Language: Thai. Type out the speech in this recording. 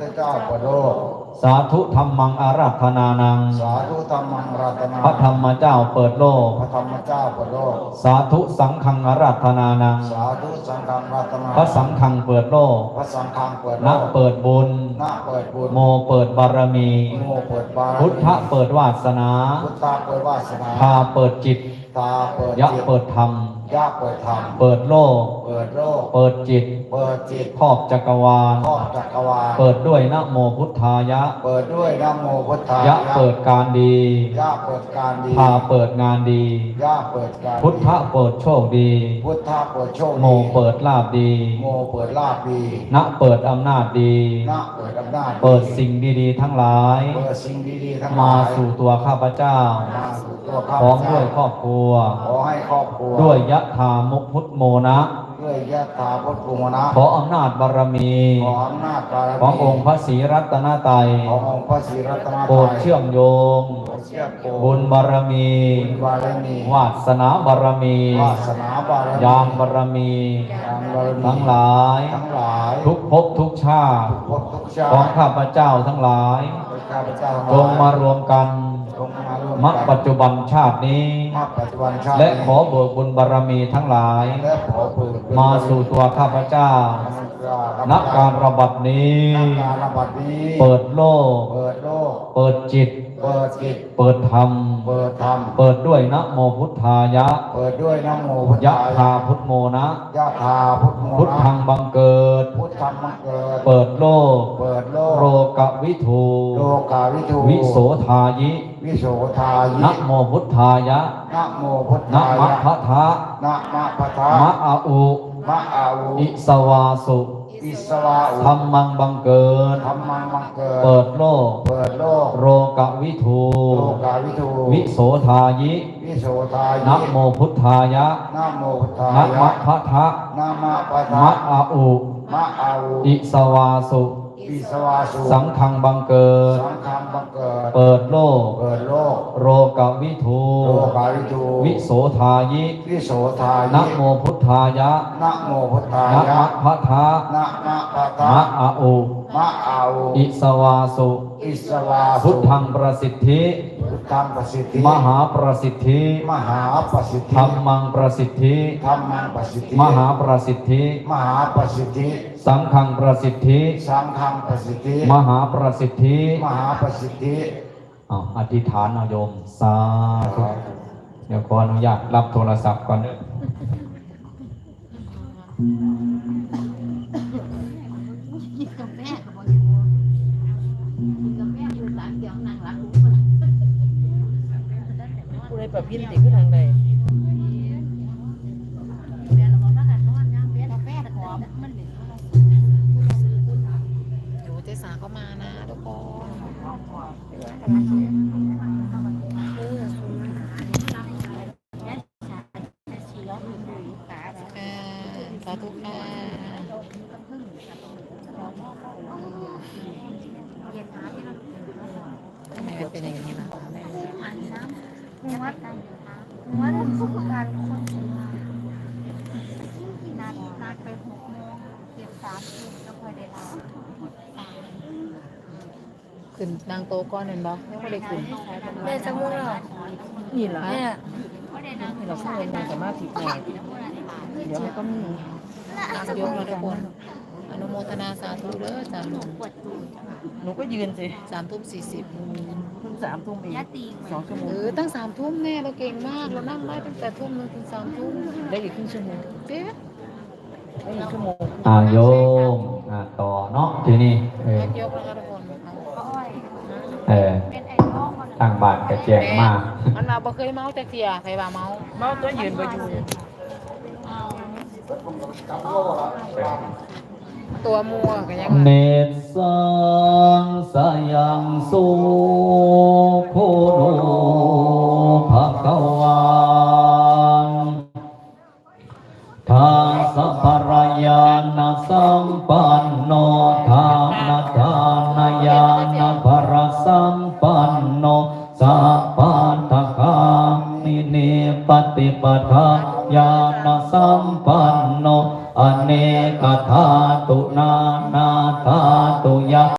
ธเจ้าเปิดโลกสาธุธัมมังอาราธนานังสาธุธัมมังอาราธนาพระธรรมเจ้าเปิดโลกพระธรรมเจ้าเปิดโลกสาธุสังฆังอาราธนานังสาธุสังฆังอาราธนาพระสังฆังเปิดโลกพระสังฆังเปิดโลนะกเปิดบุญนะเปิดบุญโมเปิดบารมี โมเปิดบารมีพุทธะเปิดวาสนาพุทธะเปิดวาสนาทาเปิดจิตตาเปิดยะเปิดธรรมยะเปิดธรรมเปิดโลกเปิดโลกเปิดจิตเปิดจิตครอบจักรวาลครอบจักรวาลเปิดด้วยนะโมพุทธายะเปิดด้วยนะโมพุทธายะยะเปิดการดียะเปิดการดีพาเปิดงานดียะเปิดการพุทธะเปิดโชคดีพุทธะเปิดโชคดีโมเปิดลาภดีโมเปิดลาภดีนะเปิดอำนาจดีนะเปิดอำนาจเปิดสิ่งดีๆทั้งหลายเปิดสิ่งดีๆทั้งหลายมาสู่ตัวข้าพเจ้าพร้อมด้วยครอบครัวขอให้ครอบครัวด้วยยะถามุพุทโมนะด้วยยะถาพุทโมนะขออำนาจบารมีขออำนาจบารมีขององค์พระศรีรัตนตรัยขององค์พระศรีรัตนตรัยโปรดเชื่อมโยงบุญบารมีวาสนาบารมีญาณบารมีทั้งหลายทุกภพทุกชาติของข้าพเจ้าทั้งหลายจงมารวมกันณปัจจุบันชาตินี้และขอเบิกบุญบารมีทั้งหลายมาสู่ตัวข้าพเจ้าณการระบัดนี้เปิดโลกเปิดจิตเปิดธรรมเปิดด้วยนะโมพุทธายะเปิดด้วยนะโมพุทธายะยะธาพุทโมนะยะธาพุทโมนะพุทธังบังเกิดพุทธังบังเกิดเปิดโลกโรกวิทู วิโสทายิวิโสทายินะโมพุทธายะนะโมพุทธายะนะมะพะทะนะมะพะทะมะอาอุมะอาอุอิสวาสุอิสวาอุธัมมังบังเกิดธัมมังบังเกิดเปิดโลกโรกวิทู วิโสทายินะโมพุทธายะนะโมพุทธายะนะมะพะทะนะมะพะทะมะอาอุมะอาอุอิสวาสุสังฆังบังเกิดเปิดโลกโรกวิทูวิโสทายินะโมพุทธายะนะโมพุทธานะยะมะพะทะนะมะพะทะมะอาอุอิสวาสุพุทธังประสิทธิมหาประสิทธิธัมมังประสิทธิมหาประสิทธิสังฆังประสิทธิมหาประสิทธิอธิษฐานเอาโยมสาธุเดี๋ยวขออนุญาตรับโทรศัพท์ก่อนผู้ใดแบบพินติขึ้นทางใดเจสาเข้ามานะทุกคนสาธุค่ะเป็นอย่างนี้นะคะแม่วัดสุการคนนัดไป6 โมงเก็บ30ก็พอได้แล้วขึ้นนางโตก้อนเห็นบ่ยังไม่ได้ขึ้นแม่จะม่วงนี่เหรอนี่เราสร้างเงินสามารถผิดหน่อยเดี๋ยวมันก็มียกเราทุกคนอนุโมทนาสาธุเด้อจ้าหนูก็ยืนสิ3:40เพิ่ง3 ทุ่มเอง2 ชั่วโมงตั้ง3 ทุ่มแน่เราเก่งมากเรานั่งได้ตั้งแต่ทุ่มนึงถึง3 ทุ่มได้อีกครึ่งชั่วโมงเจ๊ได้อีกชั่วโมงโยมต่อเนาะทีนี้ยกแล้วค่ะทุกคนตั้งบาทกระแจงมากมันมาบ่เคยเมาแต่เสียใครว่าเมาตัวยืนบ่อยู่ตัวมัวกันยังเนสังสยังสุโคโนภะคะวันทาสัพพรายานะสัมปันโนทานะทานายานะภรสัมปันโนสัพพันธคามิเนปฏิปทาญาณสัมปันโนอเนกธาตุนานา